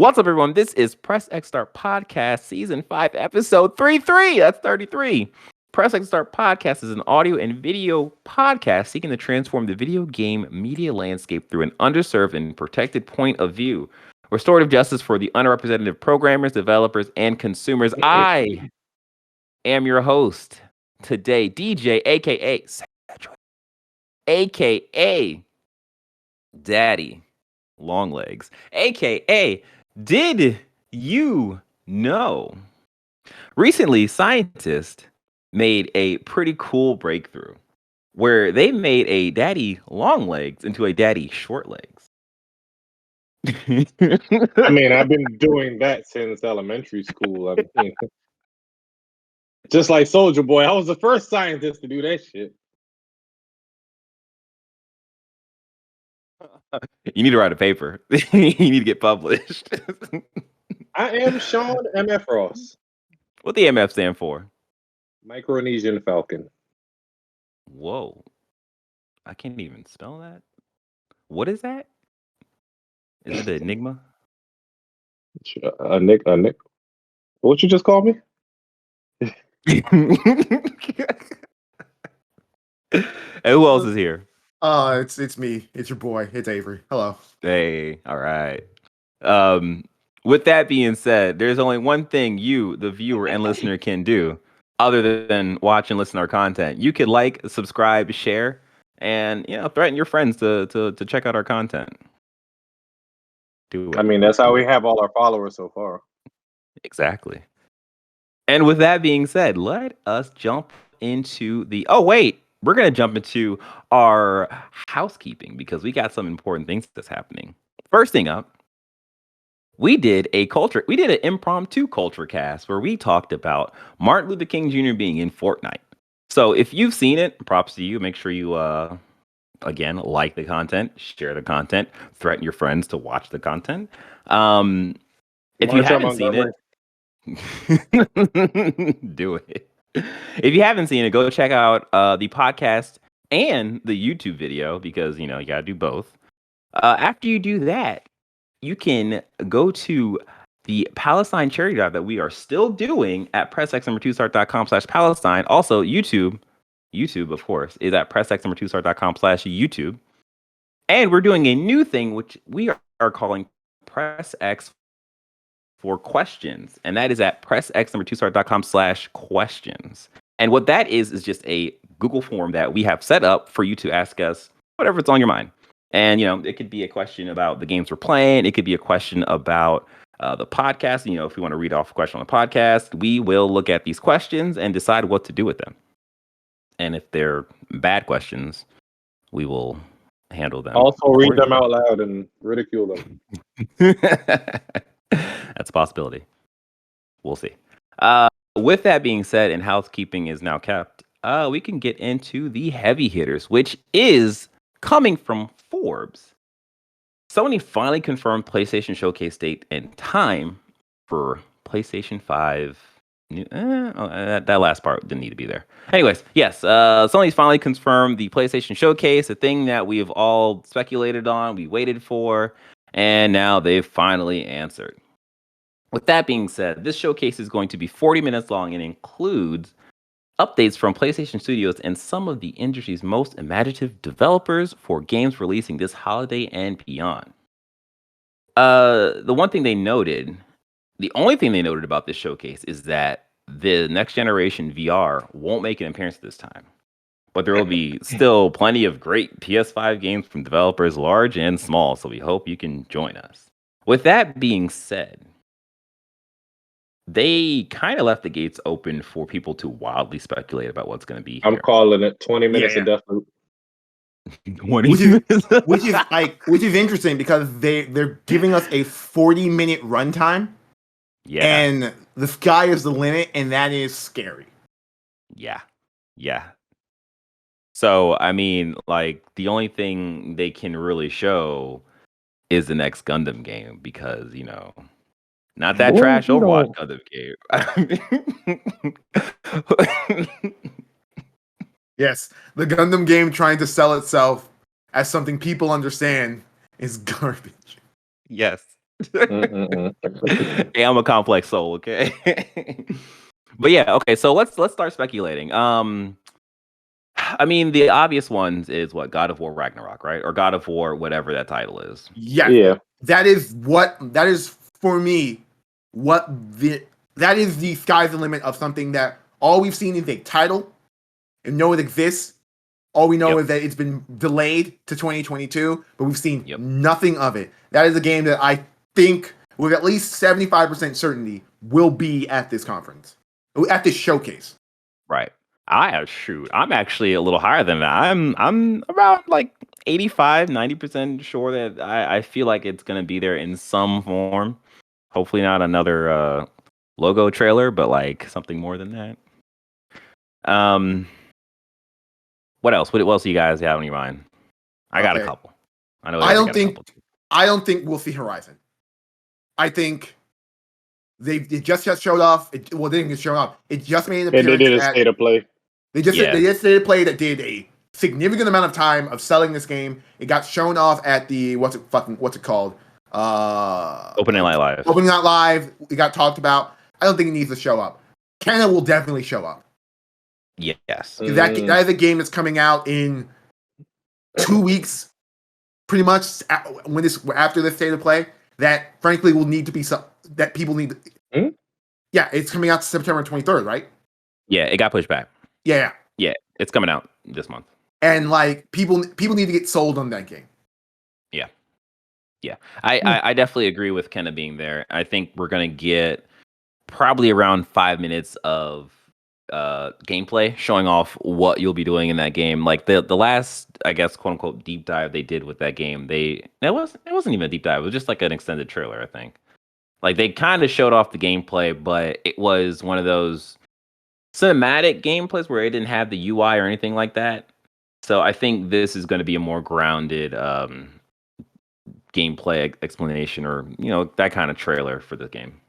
What's up, everyone? This is Press X Start Podcast, Season 5, Episode 33. That's 33. Press X Start Podcast is an audio and video podcast seeking to transform the video game media landscape through an underserved and protected point of view. Restorative justice for the underrepresented programmers, developers, and consumers. I am your host today, DJ, aka aka Daddy Longlegs, aka Did You Know? Recently, scientists made a pretty cool breakthrough where they made a daddy long legs into a daddy short legs. I mean, I've been doing that since elementary school. I mean, just like Soldier Boy, I was the first scientist to do that shit. You need to write a paper. You need to get published. I am Sean MF Ross. What the MF stand for? Micronesian Falcon. Whoa. I can't even spell that. What is that? Is it an enigma? A Nick. What you just called me? And who else is here? It's me. It's your boy. It's Avery. Hello. Hey, all right. With that being said, there's only one thing you, the viewer and listener, can do other than watch and listen to our content. You could like, subscribe, share, and threaten your friends to check out our content. Do it. I mean, that's how we have all our followers so far. Exactly. And with that being said, let us jump into the... Oh, wait. We're going to jump into our housekeeping because we got some important things that's happening. First thing up, we did an impromptu culture cast where we talked about Martin Luther King Jr. being in Fortnite. So if you've seen it, props to you. Make sure you, again, like the content, share the content, threaten your friends to watch the content. If you haven't seen it, do it. If you haven't seen it, go check out the podcast and the YouTube video because, you got to do both. After you do that, you can go to the Palestine charity drive that we are still doing at pressxtostarttv.com/Palestine. Also, YouTube, of course, is at pressxtostarttv.com/YouTube. And we're doing a new thing, which we are calling Press X for questions, and that is at pressx2start.com/questions. And what that is just a Google form that we have set up for you to ask us whatever's on your mind. And it could be a question about the games we're playing. It could be a question about the podcast. If you want to read off a question on the podcast, we will look at these questions and decide what to do with them. And if they're bad questions, we will handle them. Also, read them out loud and ridicule them. That's a possibility. We'll see. With that being said, and housekeeping is now kept, we can get into the heavy hitters, which is coming from Forbes. Sony finally confirmed PlayStation Showcase date and time for PlayStation 5. That last part didn't need to be there. Anyways, yes, Sony's finally confirmed the PlayStation Showcase, a thing that we have all speculated on, we waited for, and now they've finally answered. With that being said, this showcase is going to be 40 minutes long and includes updates from PlayStation Studios and some of the industry's most imaginative developers for games releasing this holiday and beyond. The only thing they noted about this showcase is that the next generation VR won't make an appearance this time. But there will be still plenty of great PS5 games from developers large and small, so we hope you can join us. With that being said, they kind of left the gates open for people to wildly speculate about what's going to be here. I'm calling it 20 minutes of Deathloop. Which is interesting because they're giving us a 40-minute runtime. Yeah. And the sky is the limit, and that is scary. Yeah. So, I mean, like, the only thing they can really show is the next Gundam game because, not that trash Overwatch Gundam game. Yes, the Gundam game trying to sell itself as something people understand is garbage. Yes. Yeah, I'm a complex soul, okay? But yeah, okay, so let's start speculating. I mean, the obvious ones is what God of War Ragnarok, right? Or God of War, whatever that title is. Yeah, that is for me that is the sky's the limit of something that all we've seen is a title and know it exists. All we know is that it's been delayed to 2022, but we've seen nothing of it. That is a game that I think with at least 75% certainty will be at this conference, at this showcase. Right. I'm actually a little higher than that. I'm around like 85, 90% sure that I feel like it's gonna be there in some form. Hopefully not another logo trailer, but like something more than that. What else? What else do you guys have on your mind? I got a couple. I know. I don't think we'll see Horizon. I think they just showed off. They didn't get shown off. It just made an appearance. And they did a state of play. They just did a state of play that did a significant amount of time of selling this game. It got shown off at the what's it called? Opening Night Live. Opening Night Live. It got talked about. I don't think it needs to show up. Canada will definitely show up. Yes. That is a game that's coming out in 2 weeks, pretty much after this state of play. That frankly will need to be that people need. Yeah, it's coming out September 23rd, right? Yeah, it got pushed back. Yeah, it's coming out this month. And like people need to get sold on that game. Yeah. I definitely agree with Kenna being there. I think we're gonna get probably around 5 minutes of gameplay showing off what you'll be doing in that game. Like the last, I guess, quote unquote deep dive they did with that game, it wasn't even a deep dive, it was just like an extended trailer, I think. Like they kind of showed off the gameplay, but it was one of those cinematic gameplays where it didn't have the UI or anything like that. So I think this is going to be a more grounded gameplay explanation, or that kind of trailer for the game.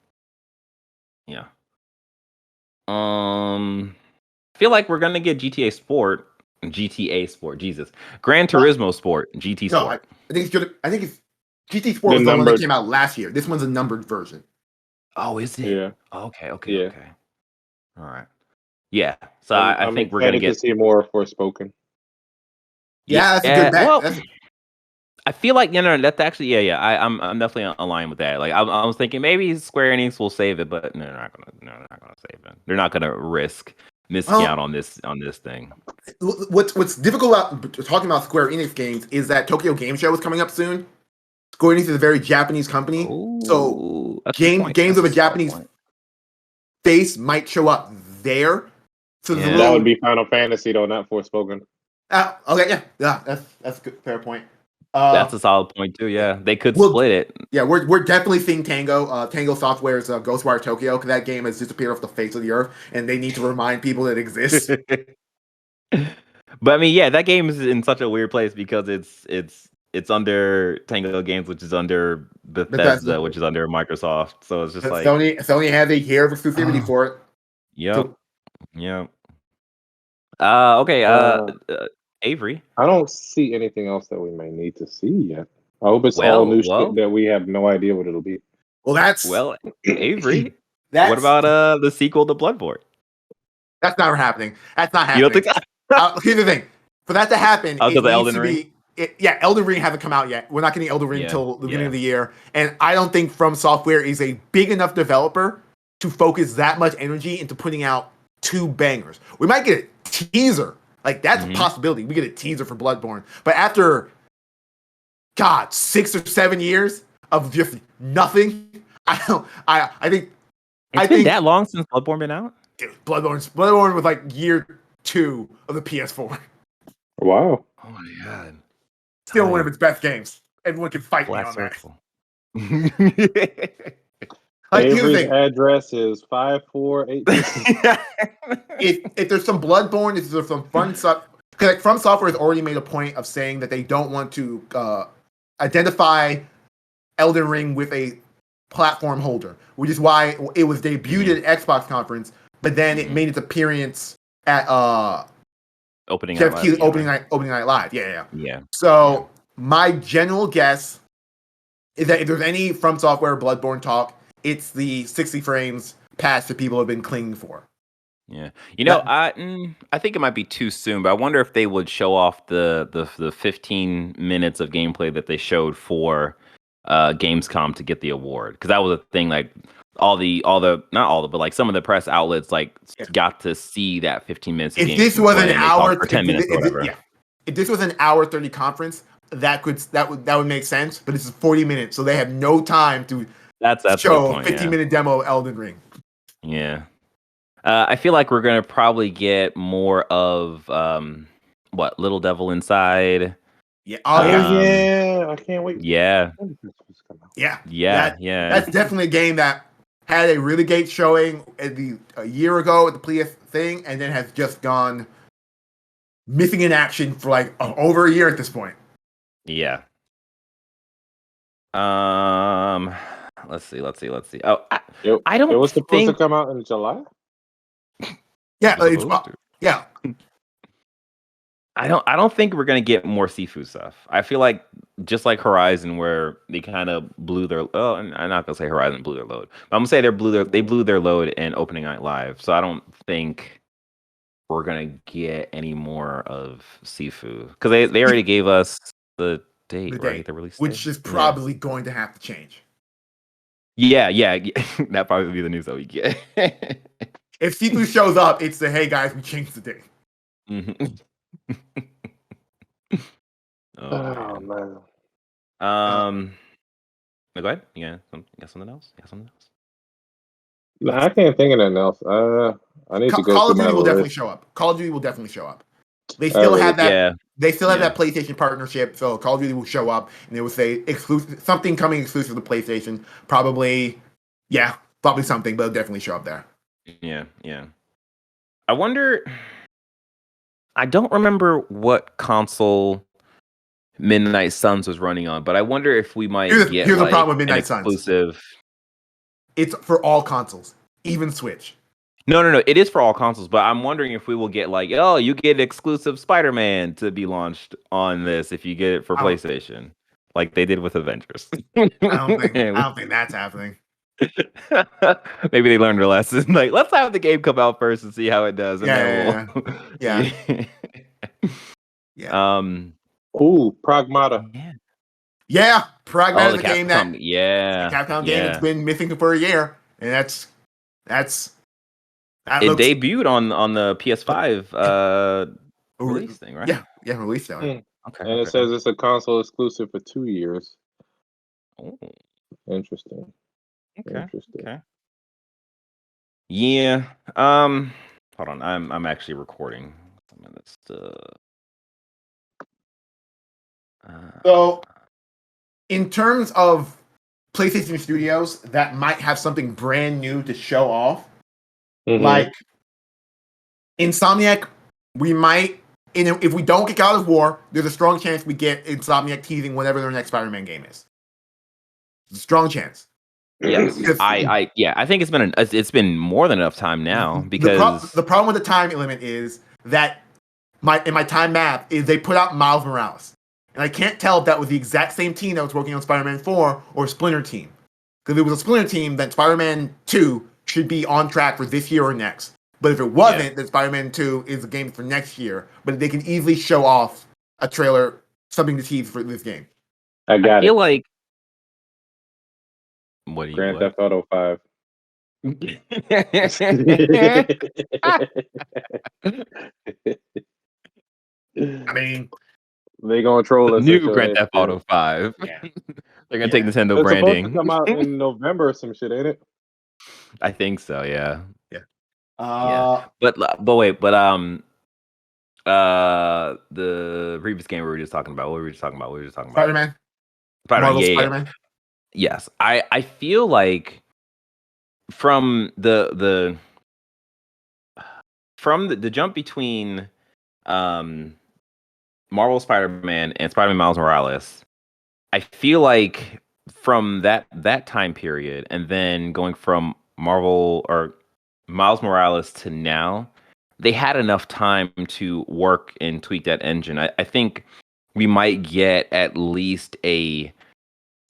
Yeah. I feel like we're gonna get GTA Sport, Gran Turismo Sport, GT Sport. I think it's good. I think it's GT Sport was the one that came out last year. This one's a numbered version. Oh, is it? Yeah. Okay. All right. Yeah. So I think we're gonna get to see more Forspoken. Yeah, that's a good bet. Well, I feel like that's actually I'm definitely aligned with that. Like I was thinking maybe Square Enix will save it, but they're not gonna save it. They're not gonna risk missing out on this thing. What's difficult about talking about Square Enix games is that Tokyo Game Show is coming up soon. Square Enix is a very Japanese company, so games of a Japanese face might show up there. So that would be Final Fantasy though, not Forspoken. Okay, that's a good, fair point. That's a solid point too. Yeah, they could split it. Yeah, we're definitely seeing Tango. Tango Software's Ghostwire Tokyo, because that game has disappeared off the face of the earth, and they need to remind people that it exists. But I mean, that game is in such a weird place because it's under Tango Games, which is under Bethesda, which is under Microsoft. So it's just like Sony has a year of exclusivity for it. Yep. Okay. Avery. I don't see anything else that we may need to see yet. I hope it's all new shit that we have no idea what it'll be. Avery. What about the sequel to Bloodborne? That's not happening. That's not happening. You don't think so? Here's the thing. For that to happen, it needs Elden Ring? Elden Ring hasn't come out yet. We're not getting Elden Ring until the beginning of the year. And I don't think From Software is a big enough developer to focus that much energy into putting out 2 bangers. We might get a teaser. Like, that's a possibility. We get a teaser for Bloodborne. But after, 6 or 7 years of just nothing, I think... It's been that long since Bloodborne been out? Dude, Bloodborne was like year 2 of the PS4. Wow. Oh my god. Still one of its best games. Everyone can fight me on that. Avery's address is 548. If there's some Bloodborne, if there's some fun stuff, because From Software has already made a point of saying that they don't want to identify Elden Ring with a platform holder, which is why it was debuted at Xbox conference, but then it made its appearance at Opening Night Live. Yeah. So my general guess is that if there's any From Software Bloodborne talk, it's the 60 frames patch that people have been clinging for. Yeah, I think it might be too soon, but I wonder if they would show off the 15 minutes of gameplay that they showed for Gamescom to get the award, because that was a thing. Like all the not all the, but like some of the press outlets got to see that 15 minutes of If this was gameplay, an and they hour, talked for 10 minutes or whatever. If this was an hour 30 conference, that would make sense. But this is 40 minutes, so they have no time to That's show a good point, 15-minute demo of Elden Ring. Yeah. I feel like we're gonna probably get more of Little Devil Inside. Yeah. Yeah. I can't wait. Yeah. Yeah. Yeah. That's definitely a game that had a really great showing a year ago at the PS thing, and then has just gone missing in action for like over a year at this point. Yeah. Let's see. Oh, I don't It was supposed to think come out in July. Yeah, it's yeah. I don't think we're gonna get more Sifu stuff. I feel like just like Horizon, where they kind of blew their. Oh, and I'm not gonna say Horizon blew their load, but I'm gonna say they blew their load in opening night live. So I don't think we're gonna get any more of Sifu, because they already gave us the date, right? The release, which is probably going to have to change. Yeah. That probably would be the news that we get. If Sifu shows up, it's the hey guys, we changed the date. Mm-hmm. Oh man. Go ahead. You got something else? No, I can't think of anything else. I need to go Call through of my Duty will definitely list. show up. Call of Duty will definitely show up. They still have that. Yeah. They still have that PlayStation partnership, so Call of Duty will show up, and they will say something coming exclusive to PlayStation. Probably something, but it'll definitely show up there. Yeah. I wonder. I don't remember what console Midnight Suns was running on, but I wonder if we might get here's the problem with Midnight exclusive. Suns. It's for all consoles, even Switch. No. It is for all consoles, but I'm wondering if we will get you get exclusive Spider-Man to be launched on this if you get it for PlayStation, like they did with Avengers. I don't think that's happening. Maybe they learned their lesson. Let's have the game come out first and see how it does, and then we'll. Yeah. Ooh, Pragmata. Yeah, Pragmata is a game that Capcom game that's been missing for a year, and it debuted on the PS5 release thing, right? Yeah, release thing. Okay. And it says it's a console exclusive for 2 years. Oh, interesting. Okay. Yeah. Hold on. I'm actually recording some of this stuff. So, in terms of PlayStation Studios that might have something brand new to show off, like Insomniac, we might. If we don't get God of War, there's a strong chance we get Insomniac teasing whatever their next Spider-Man game is. There's a strong chance. Yes, I think it's been more than enough time now, because the problem with the time limit is that my time map is they put out Miles Morales, and I can't tell if that was the exact same team that was working on Spider-Man 4 or Splinter Team, because if it was a Splinter Team, then Spider-Man 2 should be on track for this year or next. But if it wasn't, then Spider-Man 2 is a game for next year. But they can easily show off a trailer, something to tease for this game. I feel like. What do you Grand Theft Auto 5. I mean, they gonna troll us. New Grand Theft Auto 5. Yeah. They're gonna take Nintendo it's branding. Supposed to come out in November or some shit, ain't it? I think so. Yeah. But the previous game we were just talking about. What were we just talking about? Spider-Man. Spider-Man. Yes, I feel like from the jump between Marvel Spider-Man and Spider-Man Miles Morales, I feel like from that time period, and then going from Marvel or Miles Morales to now, they had enough time to work and tweak that engine. I think we might get at least a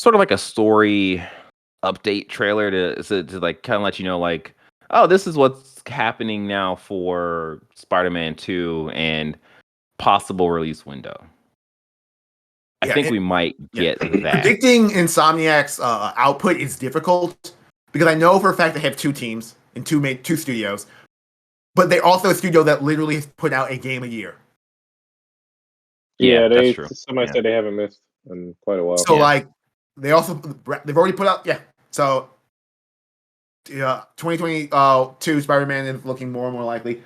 sort of like a story update trailer to like kind of let you know like, oh, this is what's happening now for Spider-Man 2 and possible release window. I Yeah, think we might get that. Predicting Insomniac's output is difficult because I know for a fact they have two teams and two studios, but they're also a studio that literally has put out a game a year. Yeah, that's true. somebody said they haven't missed in quite a while. So like they've already put out So 2022 Spider-Man is looking more and more likely.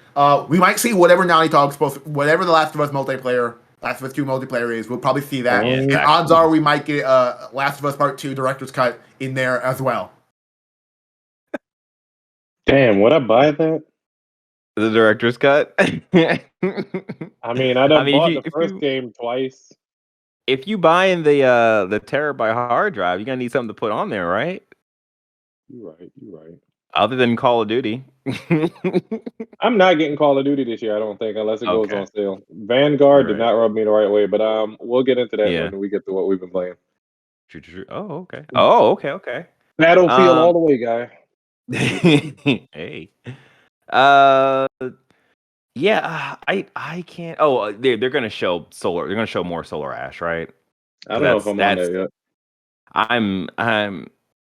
We might see whatever Naughty Dog's whatever the Last of Us multiplayer, Last of Us 2 multiplayer is. We'll probably see that. Yeah, and odds are we might get Last of Us Part 2 director's cut in there as well. Damn, would I buy that? The director's cut. I mean, I bought the first game twice. If you buy in the terabyte hard drive, you're gonna need something to put on there, right? You're right. Other than Call of Duty. I'm not getting Call of Duty this year, I don't think, unless it goes on sale. Vanguard did not rub me the right way, but we'll get into that when we get to what we've been playing. True. Oh, okay. Battlefield all the way, guy. Hey. Yeah, I can't. Oh, they're gonna show solar. They're gonna show more Solar Ash, right? I don't know if I'm on there yet.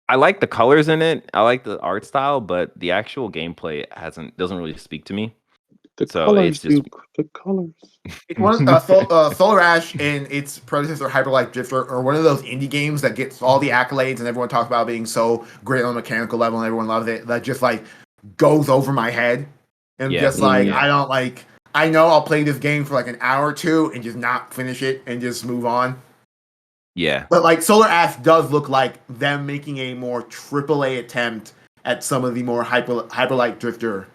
I like the colors in it. I like the art style, but the actual gameplay doesn't really speak to me. The colors. It's one Solar Ash and its predecessor Hyper Light Drifter are one of those indie games that gets all the accolades and everyone talks about being so great on a mechanical level and everyone loves it. That just like goes over my head and I don't like. I know I'll play this game for like an hour or two and just not finish it and just move on. Yeah, but like Solar Ash does look like them making a more AAA attempt at some of the more Hyper Light Drifter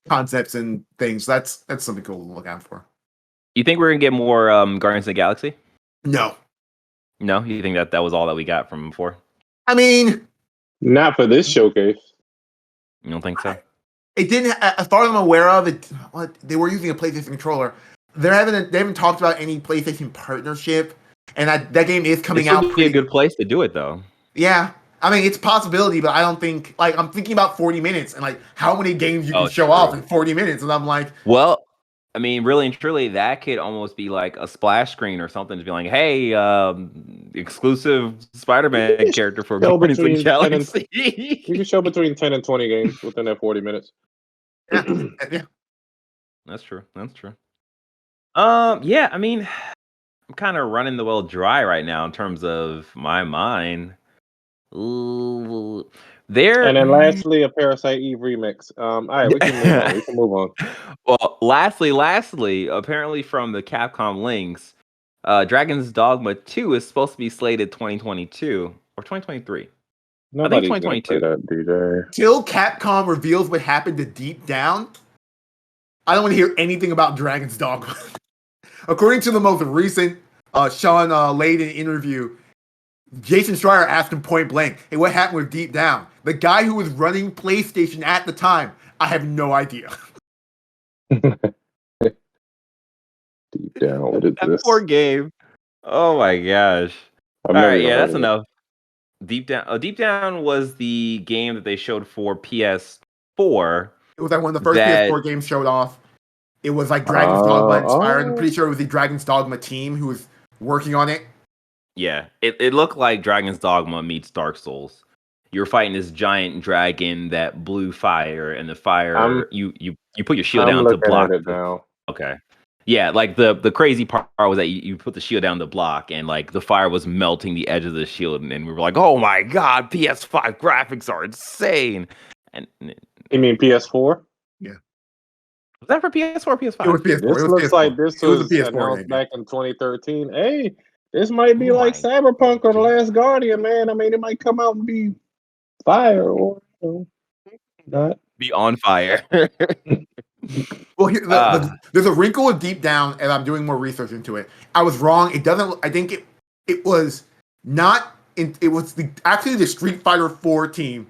concepts and things. That's something cool to look out for. You think we're gonna get more Guardians of the Galaxy? No. You think that was all that we got from before? I mean, not for this showcase. You don't think so? It didn't, as far as I'm aware of it. They were using a PlayStation controller. They haven't talked about any PlayStation partnership, and that game is coming out. Would be a good place to do it, though. Yeah, I mean it's a possibility, but I don't think I'm thinking about 40 minutes and like how many games you can show off in 40 minutes, and I'm like, well, I mean, really and truly, that could almost be like a splash screen or something to be like, hey, exclusive Spider-Man character for Guardians of the Galaxy. You can show between 10 and 20 games within that 40 minutes. Yeah. That's true. Yeah, I mean, I'm kind of running the well dry right now in terms of my mind. And then lastly, a Parasite Eve remix. All right, we can move on. Well, lastly, apparently from the Capcom links, Dragon's Dogma 2 is supposed to be slated 2022 or 2023. I think 2022. That, DJ. Till Capcom reveals what happened to Deep Down, I don't want to hear anything about Dragon's Dogma. According to the most recent Sean Layden interview, Jason Schreier asked him point blank, hey, what happened with Deep Down? The guy who was running PlayStation at the time, I have no idea. Deep Down, what is this? Poor game. Oh my gosh. All right, yeah, that's enough. Deep Down was the game that they showed for PS4. It was like one of the first PS4 games showed off. It was like Dragon's Dogma inspired. I'm pretty sure it was the Dragon's Dogma team who was working on it. Yeah, it looked like Dragon's Dogma meets Dark Souls. You're fighting this giant dragon that blew fire, and the fire you put your shield down to block. At it now. Okay. Yeah, like the crazy part was that you put the shield down to block, and like the fire was melting the edge of the shield, and we were like, "Oh my god, PS5 graphics are insane!" And you mean PS4? Yeah. Was that for PS4 or PS5? It was PS4. This looks PS4. Like this was announced back in 2013. Hey, this might be like Cyberpunk or The Last Guardian, man. I mean, it might come out and be fire or not. Be on fire. Well, there's a wrinkle with Deep Down, and I'm doing more research into it. I was wrong. It doesn't. I think it was not. It was actually the Street Fighter 4 team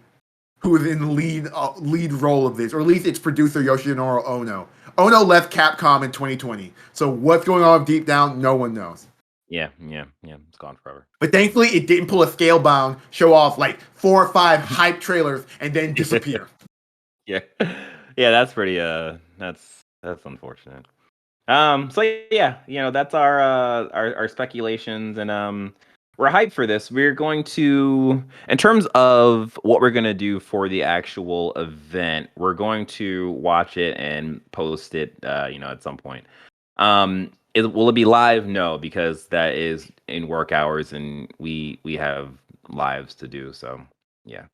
who was in the lead role of this, or at least its producer Yoshinori Ono. Ono left Capcom in 2020. So what's going on with Deep Down? No one knows. Yeah. It's gone forever. But thankfully, it didn't pull a scale bound, show off like 4 or 5 hype trailers, and then disappear. Yeah, that's pretty. That's unfortunate. So yeah, that's our speculations, and we're hyped for this. We're going to, in terms of what we're gonna do for the actual event, we're going to watch it and post it, at some point. Will it be live? No, because that is in work hours, and we have lives to do. So yeah,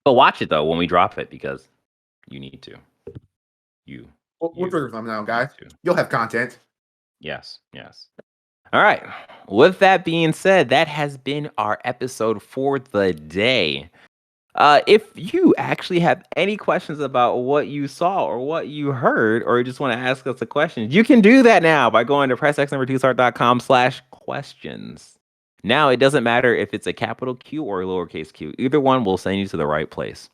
but watch it though when we drop it, because you need to. We'll trigger them now, guys. You'll have content. Yes. All right. With that being said, that has been our episode for the day. If you actually have any questions about what you saw or what you heard, or you just want to ask us a question, you can do that now by going to pressxtostarttv.com/questions. Now, it doesn't matter if it's a capital Q or a lowercase q. Either one will send you to the right place.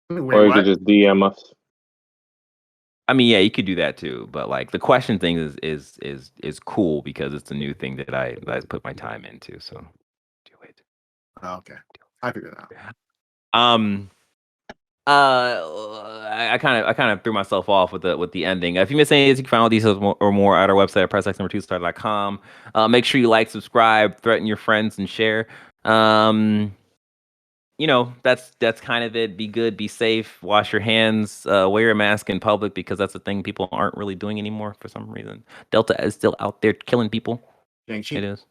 Or you could just DM us. I mean, yeah, you could do that too, but like the question thing is cool because it's a new thing that I put my time into. So do it. Oh, okay, I figured it out. I kind of threw myself off with the ending. If you miss any of this, you can find all details or more at our website at pressxtostarttv.com. Make sure you like, subscribe, threaten your friends, and share. That's kind of it. Be good, be safe, wash your hands, wear a mask in public, because that's a thing people aren't really doing anymore for some reason. Delta is still out there killing people. Shang-Chi. It is.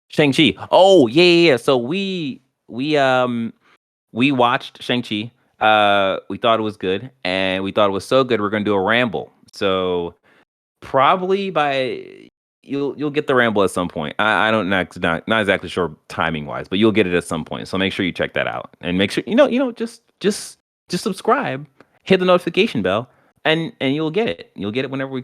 Shang-Chi. Oh, yeah. So we watched Shang-Chi. We thought it was good, and we thought it was so good we're going to do a ramble. So probably you'll get the ramble at some point. I don't not exactly sure timing wise, but you'll get it at some point. So make sure you check that out, and make sure just subscribe, hit the notification bell, and you'll get it. You'll get it whenever we